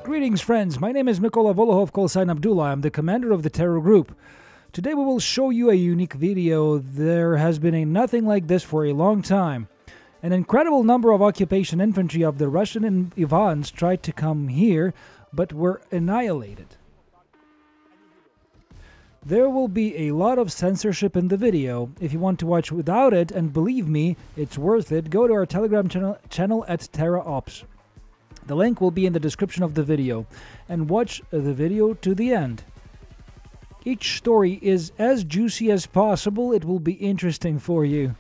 Greetings friends, my name is Mikola Volohov, call sign Abdullah. I'm the commander of the TERRA group. Today we will show you a unique video. There has been nothing like this for a long time. An incredible number of occupation infantry of the Russian Ivans tried to come here, but were annihilated. There will be a lot of censorship in the video. If you want to watch without it, and believe me, it's worth it, go to our Telegram channel at TERRAops. The link will be in the description of the video, and watch the video to the end. Each story is as juicy as possible. It will be interesting for you.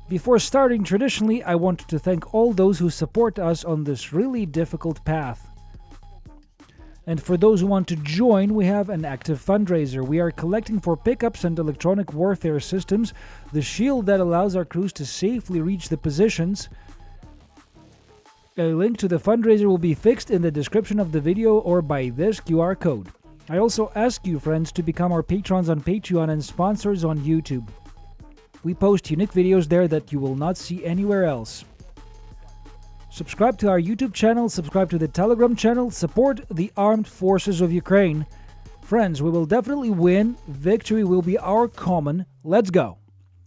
Before starting, traditionally, I want to thank all those who support us on this really difficult path. And for those who want to join, we have an active fundraiser. We are collecting for pickups and electronic warfare systems, the shield that allows our crews to safely reach the positions. A link to the fundraiser will be fixed in the description of the video or by this QR code. I also ask you, friends, to become our patrons on Patreon and sponsors on YouTube. We post unique videos there that you will not see anywhere else. Subscribe to our YouTube channel, subscribe to the Telegram channel, support the armed forces of Ukraine. Friends, we will definitely win. Victory will be our common. Let's go.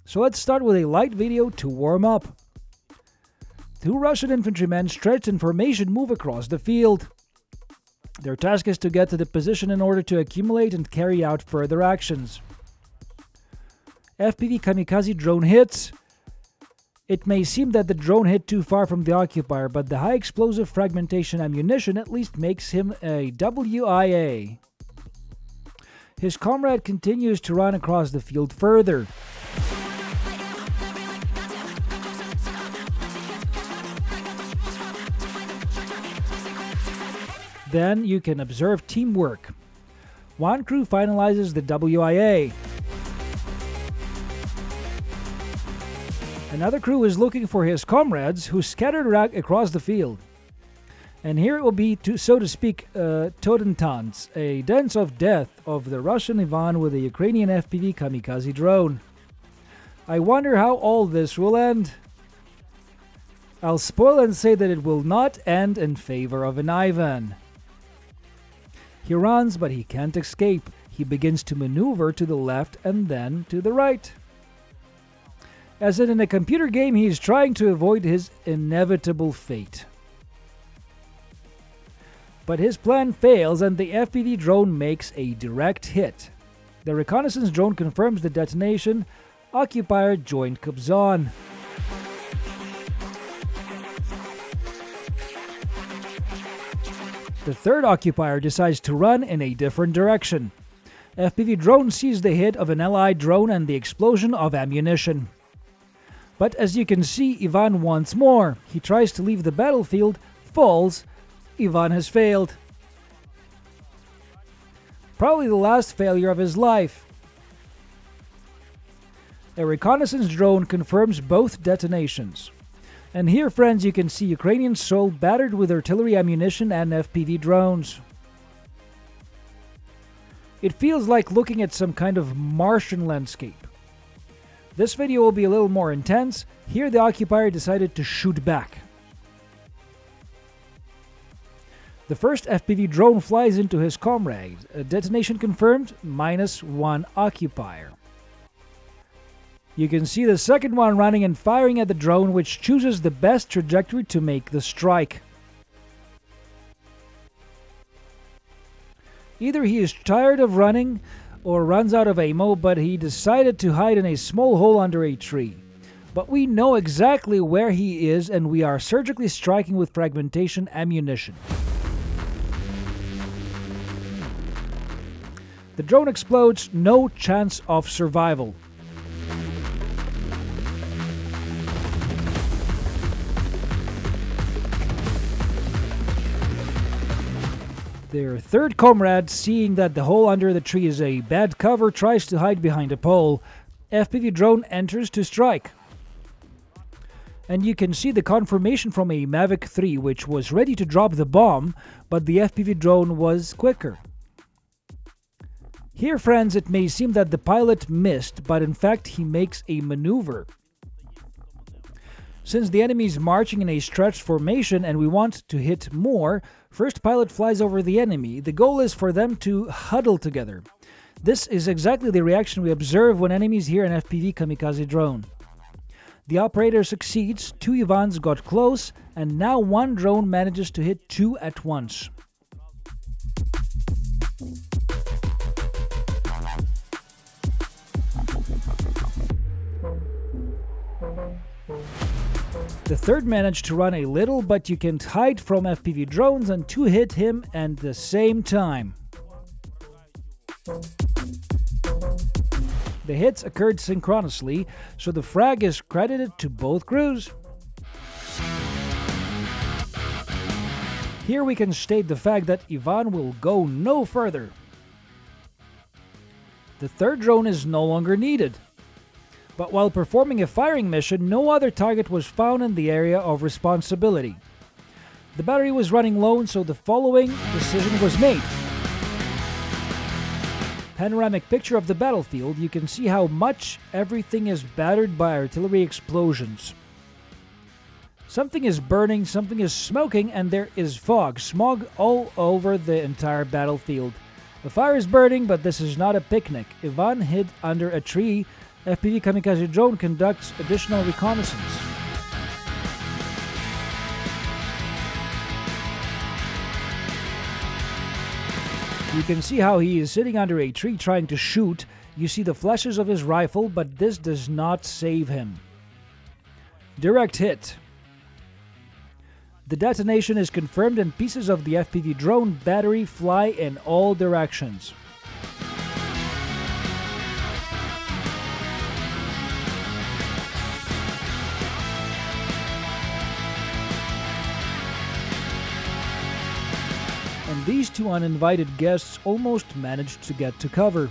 So let's start with a light video to warm up. Two Russian infantrymen stretched in formation move across the field. Their task is to get to the position in order to accumulate and carry out further actions. FPV kamikaze drone hits. It may seem that the drone hit too far from the occupier, but the high explosive fragmentation ammunition at least makes him a WIA. His comrade continues to run across the field further. Then you can observe teamwork. One crew finalizes the WIA. Another crew is looking for his comrades who scattered across the field. And here it will be, so to speak, Totentanz, a dance of death of the Russian Ivan with a Ukrainian FPV kamikaze drone. I wonder how all this will end. I'll spoil and say that it will not end in favor of an Ivan. He runs, but he can't escape. He begins to maneuver to the left and then to the right. As in a computer game, he is trying to avoid his inevitable fate. But his plan fails and the FPV drone makes a direct hit. The reconnaissance drone confirms the detonation. Occupier joined Kobzon. The third occupier decides to run in a different direction. FPV drone sees the hit of an allied drone and the explosion of ammunition. But as you can see, Ivan wants more. He tries to leave the battlefield, falls. Ivan has failed. Probably the last failure of his life. A reconnaissance drone confirms both detonations. And here, friends, you can see Ukrainian soul battered with artillery ammunition and FPV drones. It feels like looking at some kind of Martian landscape. This video will be a little more intense. Here the occupier decided to shoot back. The first FPV drone flies into his comrade. A detonation confirmed, -1 occupier. You can see the second one running and firing at the drone, which chooses the best trajectory to make the strike. Either he is tired of running or runs out of ammo, but he decided to hide in a small hole under a tree. But we know exactly where he is, and we are surgically striking with fragmentation ammunition. The drone explodes, no chance of survival. Their third comrade, seeing that the hole under the tree is a bad cover, tries to hide behind a pole. FPV drone enters to strike. And you can see the confirmation from a Mavic 3, which was ready to drop the bomb, but the FPV drone was quicker. Here, friends, it may seem that the pilot missed, but in fact he makes a maneuver. Since the enemy is marching in a stretched formation and we want to hit more, first pilot flies over the enemy. The goal is for them to huddle together. This is exactly the reaction we observe when enemies hear an FPV kamikaze drone. The operator succeeds, 2 Ivans got close, and now 1 drone manages to hit 2 at once. The third managed to run a little, but you can't hide from FPV drones, and 2 hit him at the same time. The hits occurred synchronously, so the frag is credited to both crews. Here we can state the fact that Ivan will go no further. The third drone is no longer needed. But while performing a firing mission, no other target was found in the area of responsibility. The battery was running low, so the following decision was made. Panoramic picture of the battlefield, you can see how much everything is battered by artillery explosions. Something is burning, something is smoking, and there is fog, smog all over the entire battlefield. The fire is burning, but this is not a picnic. Ivan hid under a tree. FPV kamikaze drone conducts additional reconnaissance. You can see how he is sitting under a tree trying to shoot. You see the flashes of his rifle, but this does not save him. Direct hit. The detonation is confirmed and pieces of the FPV drone battery fly in all directions. And these 2 uninvited guests almost managed to get to cover.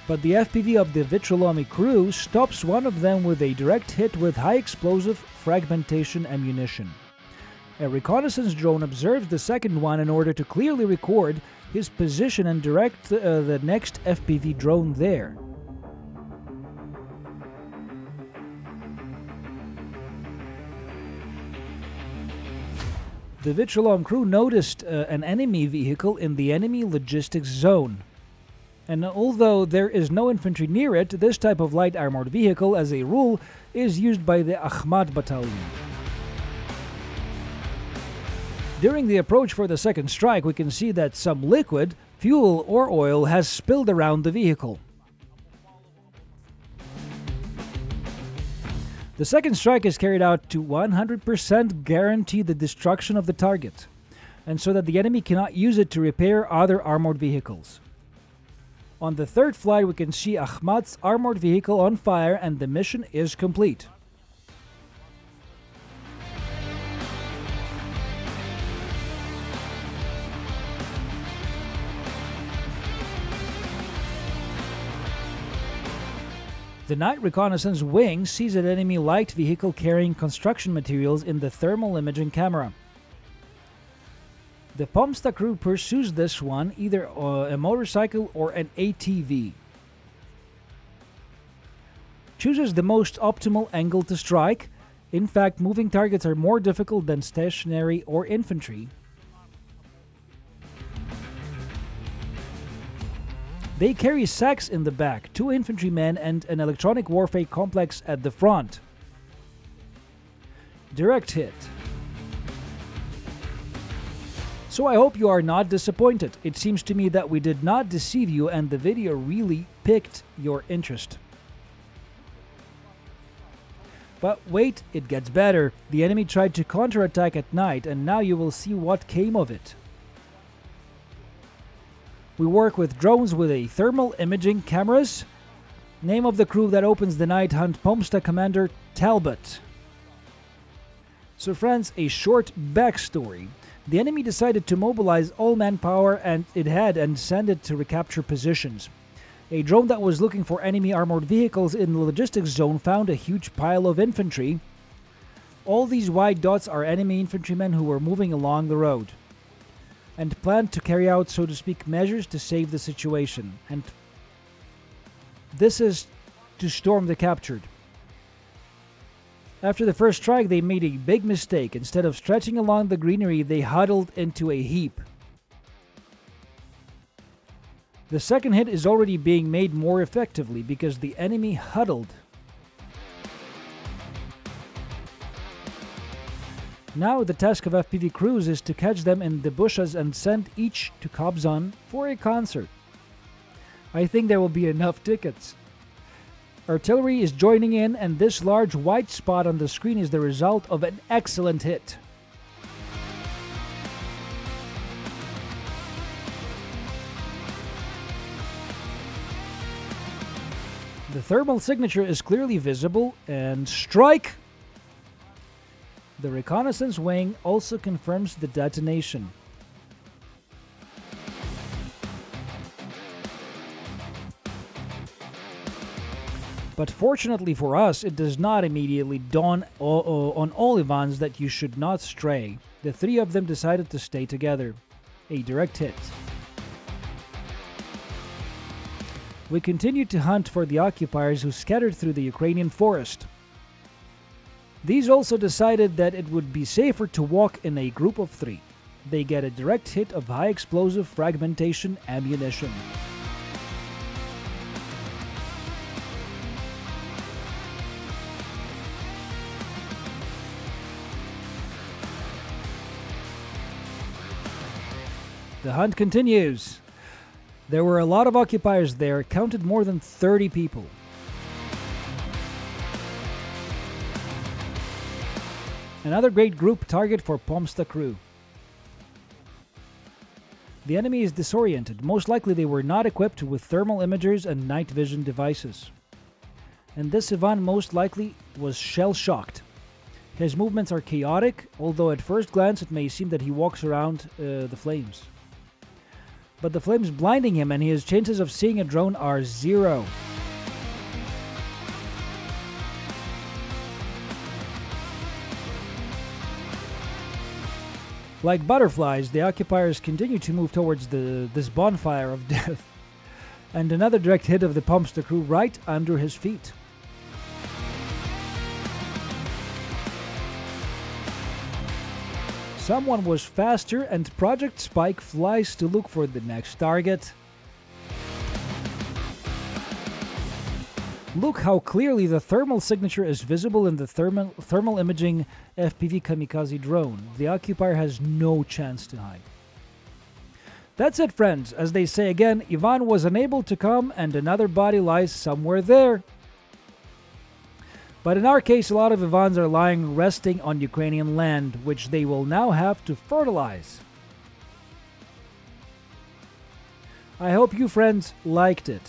But the FPV of the Vitrolomi crew stops one of them with a direct hit with high explosive fragmentation ammunition. A reconnaissance drone observes the second one in order to clearly record his position and direct the next FPV drone there. The Vitrolom crew noticed an enemy vehicle in the enemy logistics zone. And although there is no infantry near it, this type of light armored vehicle, as a rule, is used by the Ahmad battalion. During the approach for the second strike, we can see that some liquid, fuel or oil, has spilled around the vehicle. The second strike is carried out to 100% guarantee the destruction of the target, and so that the enemy cannot use it to repair other armored vehicles. On the third flight, we can see Ahmad's armored vehicle on fire, and the mission is complete. The night reconnaissance wing sees an enemy light vehicle carrying construction materials in the thermal imaging camera. The Pomsta crew pursues this one, either a motorcycle or an ATV. Chooses the most optimal angle to strike. In fact, moving targets are more difficult than stationary or infantry. They carry sacks in the back, 2 infantrymen and an electronic warfare complex at the front. Direct hit. So I hope you are not disappointed. It seems to me that we did not deceive you and the video really piqued your interest. But wait, it gets better. The enemy tried to counterattack at night, and now you will see what came of it. We work with drones with a thermal imaging cameras. Name of the crew that opens the night hunt: Pomsta Commander Talbot. So friends, a short backstory. The enemy decided to mobilize all manpower and send it to recapture positions. A drone that was looking for enemy armored vehicles in the logistics zone found a huge pile of infantry. All these white dots are enemy infantrymen who were moving along the road, and planned to carry out, so to speak, measures to save the situation. And this is to storm the captured. After the first strike, they made a big mistake. Instead of stretching along the greenery, they huddled into a heap. The second hit is already being made more effectively because the enemy huddled. Now the task of FPV crews is to catch them in the bushes and send each to Kobzon for a concert. I think there will be enough tickets. Artillery is joining in, and this large white spot on the screen is the result of an excellent hit. The thermal signature is clearly visible, and strike! The reconnaissance wing also confirms the detonation. But fortunately for us, it does not immediately dawn on all Ivans that you should not stray. The three of them decided to stay together. A direct hit. We continued to hunt for the occupiers who scattered through the Ukrainian forest. These also decided that it would be safer to walk in a group of three. They get a direct hit of high explosive fragmentation ammunition. The hunt continues. There were a lot of occupiers there, counted more than 30 people. Another great group target for Pomsta crew. The enemy is disoriented. Most likely they were not equipped with thermal imagers and night vision devices. And this Ivan most likely was shell-shocked. His movements are chaotic, although at first glance it may seem that he walks around the flames. But the flames blinding him and his chances of seeing a drone are 0. Like butterflies, the occupiers continue to move towards this bonfire of death. And another direct hit of the Pomsta crew right under his feet. Someone was faster, and Project Spike flies to look for the next target. Look how clearly the thermal signature is visible in the thermal imaging FPV kamikaze drone. The occupier has no chance to hide. That's it, friends. As they say again, Ivan was unable to come and another body lies somewhere there. But in our case, a lot of Ivans are lying resting on Ukrainian land, which they will now have to fertilize. I hope you friends liked it.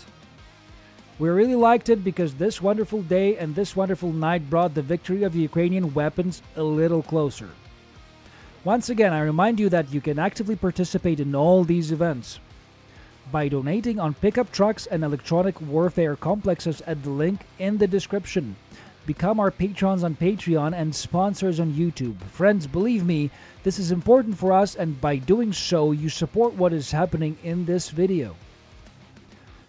We really liked it because this wonderful day and this wonderful night brought the victory of the Ukrainian weapons a little closer. Once again, I remind you that you can actively participate in all these events by donating on pickup trucks and electronic warfare complexes at the link in the description. Become our patrons on Patreon and sponsors on YouTube. Friends, believe me, this is important for us, and by doing so, you support what is happening in this video.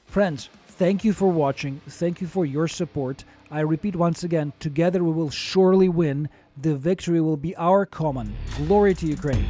Friends, thank you for watching. Thank you for your support. I repeat once again, together we will surely win. The victory will be our common. Glory to Ukraine.